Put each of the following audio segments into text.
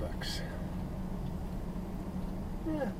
$20. Yeah.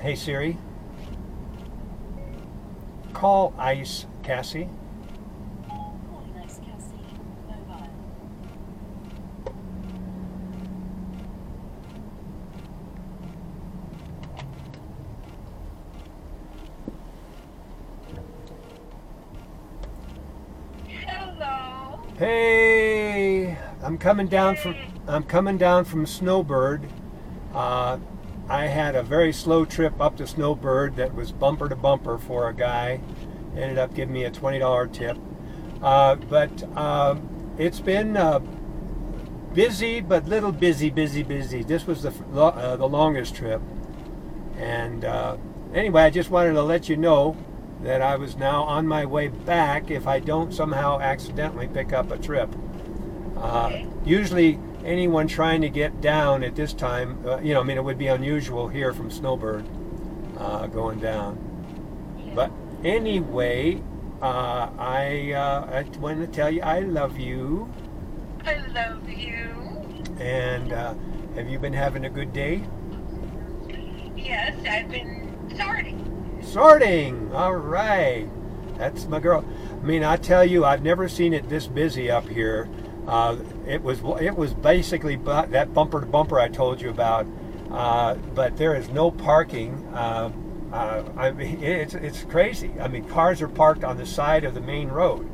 Hey Siri, call Ice Cassie. Calling Ice Cassie, mobile. Hello. Hey, I'm coming down from Snowbird. I had a very slow trip up to Snowbird that was bumper to bumper for a guy. Ended up giving me a $20 tip. But it's been busy, but little busy. This was the longest trip. And anyway, I just wanted to let you know that I was now on my way back if I don't somehow accidentally pick up a trip. Usually anyone trying to get down at this time, it would be unusual here from Snowbird going down. But anyway, I want to tell you I love you. I love you. And have you been having a good day? Yes, I've been sorting. Sorting! All right. That's my girl. I mean, I tell you, I've never seen it this busy up here. It was basically that bumper to bumper I told you about, but there is no parking. I mean, it's crazy. I mean, cars are parked on the side of the main road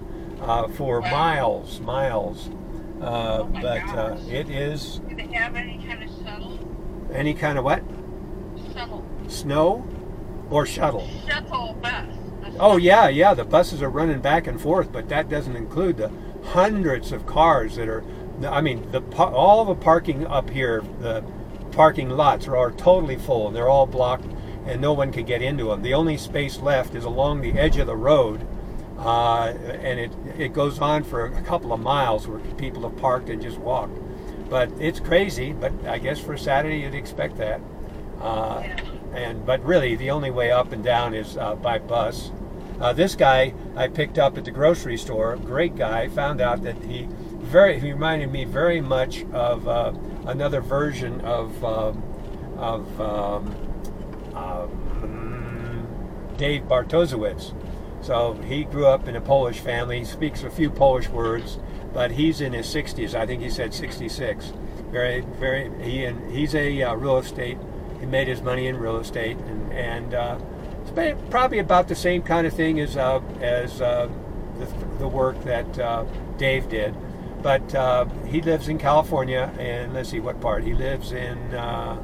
for miles. But it is. Do they have any kind of shuttle? Any kind of what? Shuttle. Snow or shuttle? Shuttle bus. Oh yeah. The buses are running back and forth, but that doesn't include the hundreds of cars that are. I mean, all the parking up here, the parking lots are totally full, and they're all blocked, and no one can get into them. The only space left is along the edge of the road, and it goes on for a couple of miles where people have parked and just walked. But it's crazy. But I guess for Saturday you'd expect that. But really, the only way up and down is by bus. This guy I picked up at the grocery store, great guy. Found out that he reminded me very much of another version of Dave Bartosiewicz. So he grew up in a Polish family. He speaks a few Polish words, but he's in his 60s. I think he said 66. He's a real estate. He made his money in real estate, and it's probably about the same kind of thing as the work that Dave did. But he lives in California, and let's see what part. He lives in, I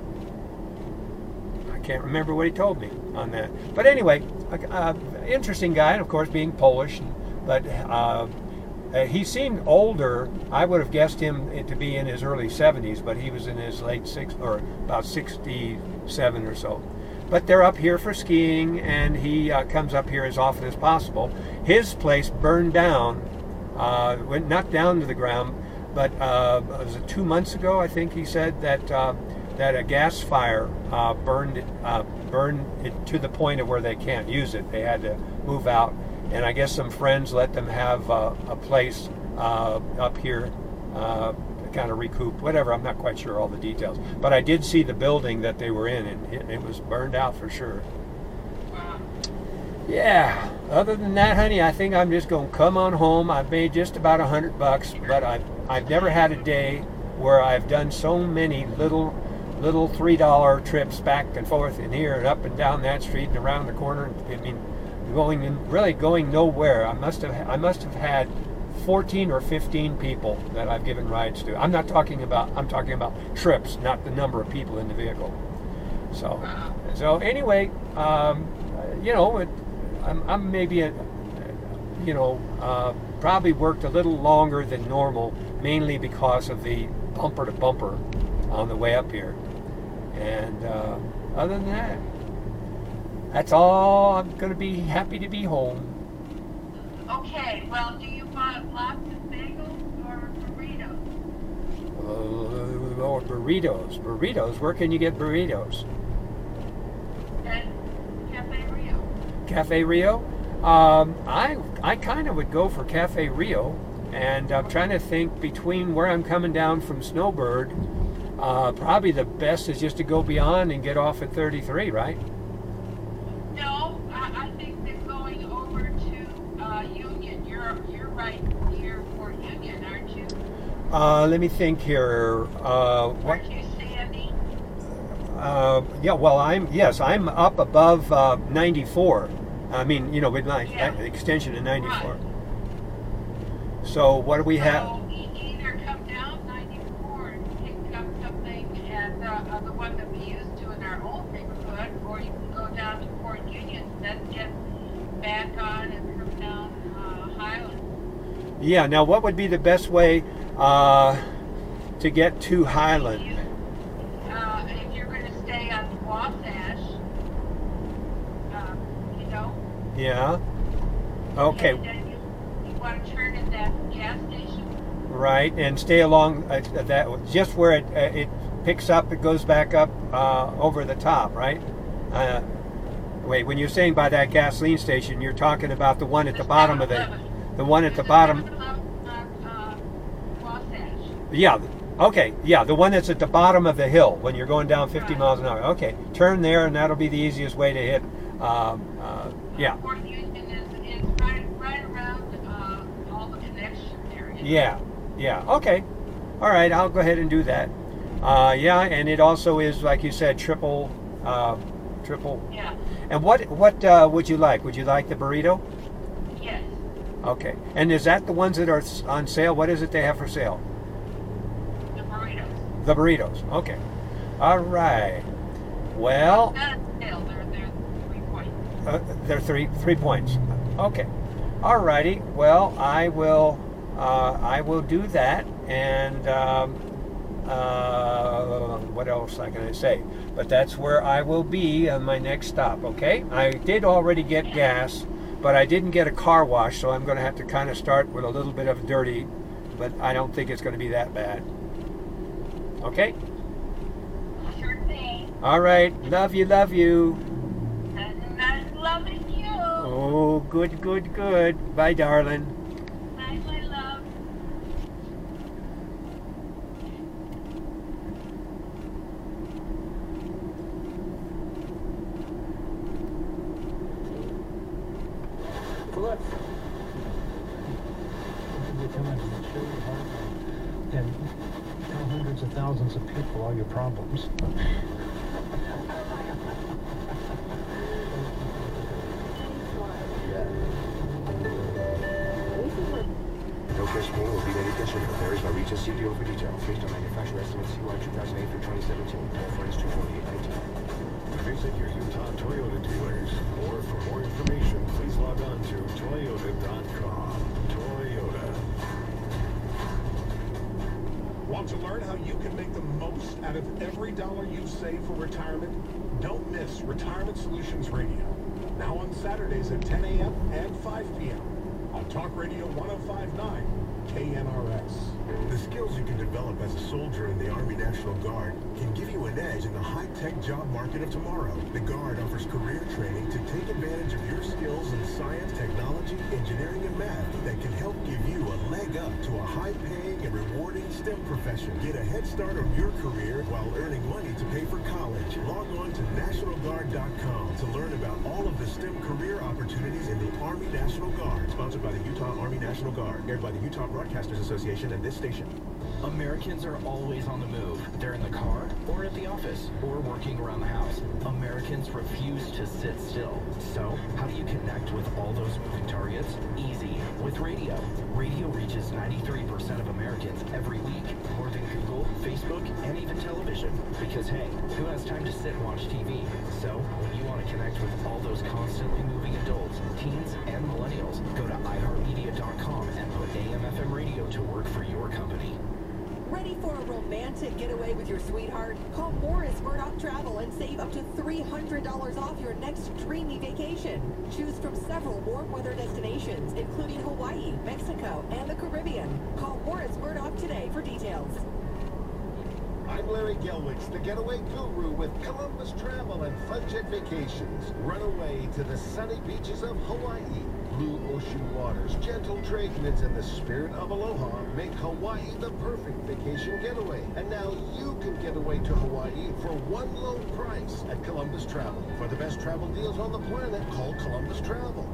can't remember what he told me on that. But anyway, interesting guy, and of course being Polish. But he seemed older. I would have guessed him to be in his early 70s, but he was in his late 60s, or about 67 or so. but they're up here for skiing, and he comes up here as often as possible. His place burned down, went not down to the ground, but was it 2 months ago? I think he said that that a gas fire burned it to the point of where they can't use it. They had to move out, and I guess some friends let them have a place up here to kind of recoup, whatever. I'm not quite sure all the details, but I did see the building that they were in, and it was burned out for sure. Wow. Yeah. Other than that, honey, I think I'm just going to come on home. I've made just about $100, but I've never had a day where I've done so many little $3 trips back and forth in here and up and down that street and around the corner. I mean, going nowhere. I must have had 14 or 15 people that I've given rides to. I'm talking about trips, not the number of people in the vehicle. So anyway, I'm maybe probably worked a little longer than normal, mainly because of the bumper to bumper on the way up here. And other than that, that's all. I'm going to be happy to be home. Okay, well, do you want lots of bagels or burritos? Or burritos. Where can you get burritos? At Cafe Rio. Cafe Rio. I kind of would go for Cafe Rio, and I'm trying to think between where I'm coming down from Snowbird. Probably the best is just to go beyond and get off at 33, right? No, I think they're going over to Union. You're right near Fort Union, aren't you? Let me think here. What? Aren't you, Sandy? Yeah. Well, I'm up above 94. I mean, with my extension of 94. Right. So what do we have? So either come down 94 and pick up something at the one that we used to in our old neighborhood, or you can go down to Fort Union, then get back on and come down Highland. Yeah. Now, what would be the best way to get to Highland? If you're going to stay on Wasatch, Yeah. Okay. and then you want to turn at that gas station. Right, and stay along that just where it picks up, it goes back up over the top, right? Wait, when you're saying by that gasoline station, you're talking about the one at the bottom of the one at the bottom. Wasatch. Yeah. Okay. Yeah, the one that's at the bottom of the hill when you're going down 50 miles an hour. Okay, turn there, and that'll be the easiest way to hit. Yeah. Fort Union is right around all the connection areas. Yeah. Okay. All right. I'll go ahead and do that. Yeah, and it also is, like you said, triple. Yeah. And what would you like? Would you like the burrito? Yes. Okay. And is that the ones that are on sale? What is it they have for sale? The burritos. The burritos. Okay. All right. Well, Not a sale. They're 3 points. they're 3 points. Okay. All righty. Well, I will do that. And what else can I say? But that's where I will be on my next stop. Okay. I did already get gas, but I didn't get a car wash, so I'm going to have to kind of start with a little bit of dirty. But I don't think it's going to be that bad. Okay. Sure thing. All right. Love you. And I'm loving you. Oh, good. Bye, darling. Bye, my love. Look. And tell hundreds of thousands of people all your problems. No cash payment will be any cash or varies by region. See deal for details. Based on manufacturer estimates, CY 2008 through 2017. Toll price $248.19. Visit your Utah Toyota dealers, or for more information, please log on to Toyota.com. Toyota. Want to learn how you can make the most out of every dollar you save for retirement? Don't miss Retirement Solutions Radio. Now on Saturdays at 10 a.m. and 5 p.m. on Talk Radio 105.9 KNRS. The skills you can develop as a soldier in the Army National Guard can give you an edge in the high-tech job market of tomorrow. The Guard offers career training to take advantage of your skills in science, technology, engineering, and math that can help give you a leg up to a high-paying and rewarding STEM profession. Get a head start on your career while earning money to pay for college. Log on to NationalGuard.com to learn about all of the STEM career opportunities in the Army National Guard. Sponsored by the Utah Army National Guard. Aired by the Utah Broadcasters Association and this station. Americans are always on the move. They're in the car, or at the office, or working around the house. Americans refuse to sit still. So, how do you connect with all those moving targets? Easy, with radio. Radio reaches 93% of Americans every week, more than Google, Facebook, and even television. Because hey, who has time to sit and watch TV? So, when you want to connect with all those constantly moving adults, teens, and millennials, go to iHeartMedia.com and put AM/FM radio to work for your company. Ready for a romantic getaway with your sweetheart? Call Morris Murdoch Travel and save up to $300 off your next dreamy vacation. Choose from several warm weather destinations, including Hawaii, Mexico, and the Caribbean. Call Morris Murdoch today for details. I'm Larry Gelwicks, the getaway guru with Columbus Travel and Fun Jet Vacations. Run away to the sunny beaches of Hawaii. Blue ocean waters, gentle trade winds, and the spirit of aloha make Hawaii the perfect vacation getaway. And now you can get away to Hawaii for one low price at Columbus Travel. For the best travel deals on the planet, call Columbus Travel.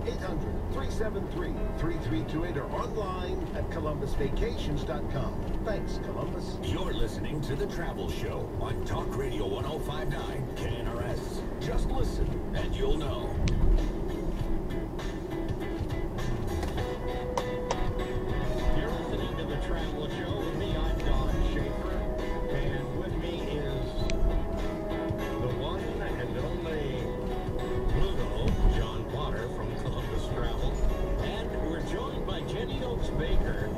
800-373-3328 or online at columbusvacations.com. Thanks, Columbus. You're listening to The Travel Show on Talk Radio 105.9 KNRS. Just listen and you'll know. You're listening to The Travel Show with me. I'm Don Schaefer, and with me is the one and only Pluto, John Potter from Columbus Travel, and we're joined by Jenny Oaks Baker,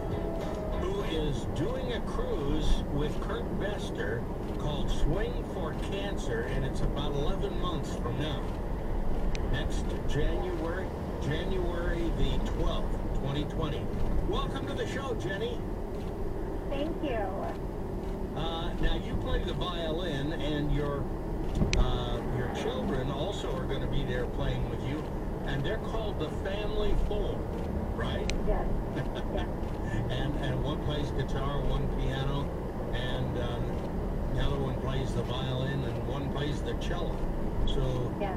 who is doing a cruise with Kurt Bester called Swing for Cancer, and it's about 11 months from now. Next January the 12th, 2020. Welcome to the show, Jenny. Thank you. Now you play the violin, and your children also are going to be there playing with you, and they're called the Family Four, right? Yes. Yes. And one plays guitar, one piano, and the other one plays the violin, and one plays the cello. So, Yes.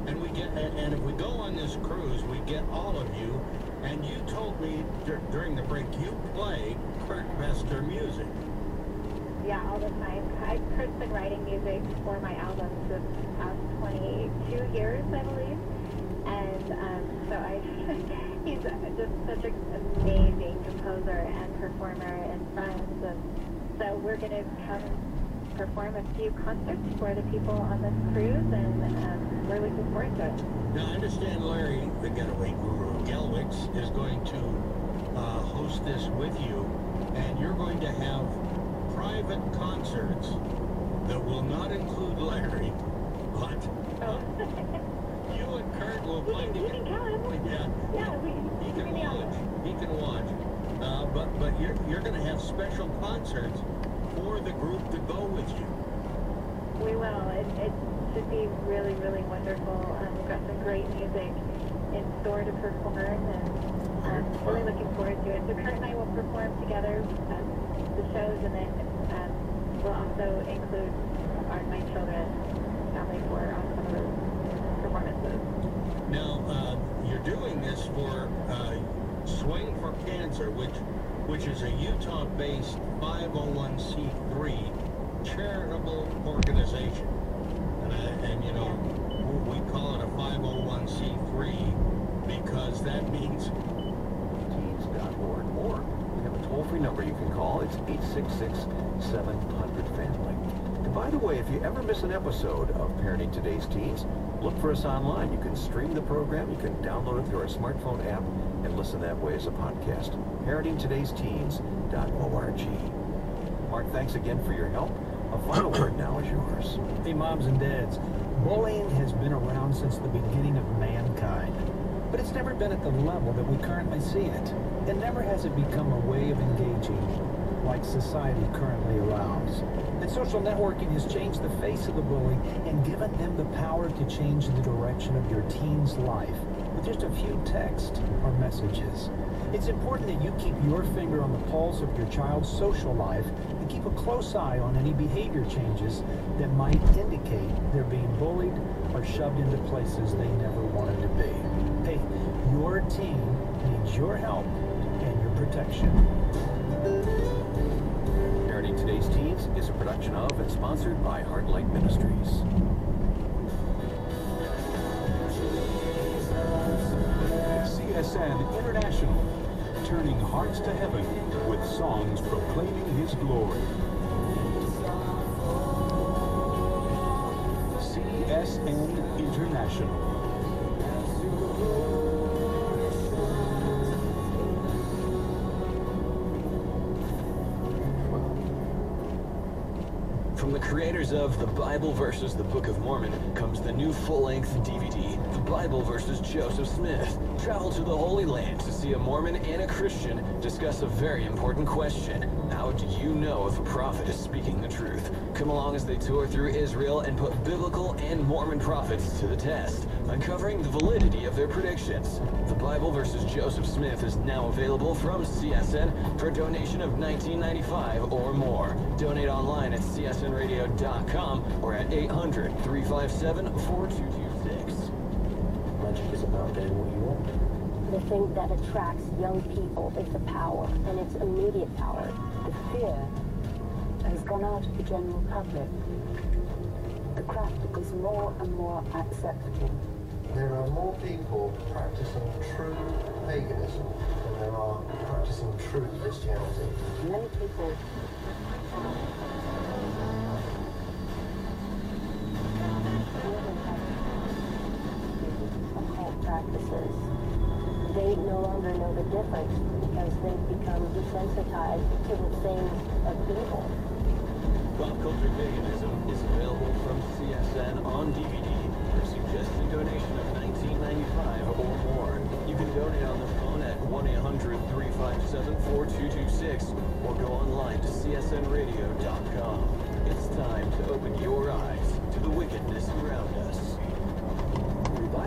and and if we go on this cruise, we get all of you. And you told me during the break you play Kurt Bester music. Yeah, all the time. Kurt's been writing music for my albums the past 22 years, I believe. And so he's just such an amazing composer and performer and friend. And so we're going to come perform a few concerts for the people on this cruise, and we're looking forward to it. Now, I understand Larry, the getaway guru, Gelwicks, is going to host this with you, and you're going to have private concerts that will not include Larry, but you and Kurt will play You can count him. Yeah, he can watch. He can watch. But you're going to have special concerts for the group to go with you. We will. It should be really, really wonderful. We've got some great music in store to perform, and really looking forward to it. So Kurt and I will perform together the shows, and then we'll also include my children, Family Four, on some of those performances. Now, you're doing this for Swing for Cancer, which is a Utah-based 501c3 charitable organization. And you know, we call it a 501c3 because that means teens.org. Or we have a toll-free number you can call. It's 866-700-FAMILY. And by the way, if you ever miss an episode of Parenting Today's Teens, look for us online. You can stream the program, you can download it through our smartphone app, and listen that way as a podcast. ParentingToday'sTeens.org. Mark, thanks again for your help. A final word now is yours. Hey, moms and dads, since the beginning of mankind. But it's never been at the level that we currently see it. And never has it become a way of engaging like society currently allows. And social networking has changed the face of the bully and given them the power to change the direction of your teen's life with just a few texts or messages. It's important that you keep your finger on the pulse of your child's social life and keep a close eye on any behavior changes that might indicate they're being bullied or shoved into places they never wanted to be. Hey, your teen needs your help and your protection. Parenting Today's Teens is a production of and sponsored by Heartlight Ministries. CSN International, turning hearts to heaven with songs proclaiming His glory. CSN International. From the creators of The Bible versus the Book of Mormon comes the new full-length DVD, The Bible versus Joseph Smith. Travel to the Holy Land to see a Mormon and a Christian discuss a very important question. How do you know if a prophet is speaking the truth? Come along as they tour through Israel and put biblical and Mormon prophets to the test, uncovering the validity of their predictions. The Bible versus Joseph Smith is now available from CSN for a donation of $19.95 or more. Donate online at csnradio.com or at 800-357-4226. Magic is about getting what you want. The thing that attracts young people is the power, and it's immediate power. The fear has gone out of the general public. The craft is more and more acceptable. There are more people practicing true paganism than there are practicing true Christianity. Many people occult practices. They no longer know the difference because they've become desensitized to the things of evil. Pop Culture Paganism is available from CSN on DVD for a suggested donation of $19.95 or more. You can donate on the phone at 1-800-357-4226 or go online to csnradio.com. It's time to open your eyes to the wickedness around us.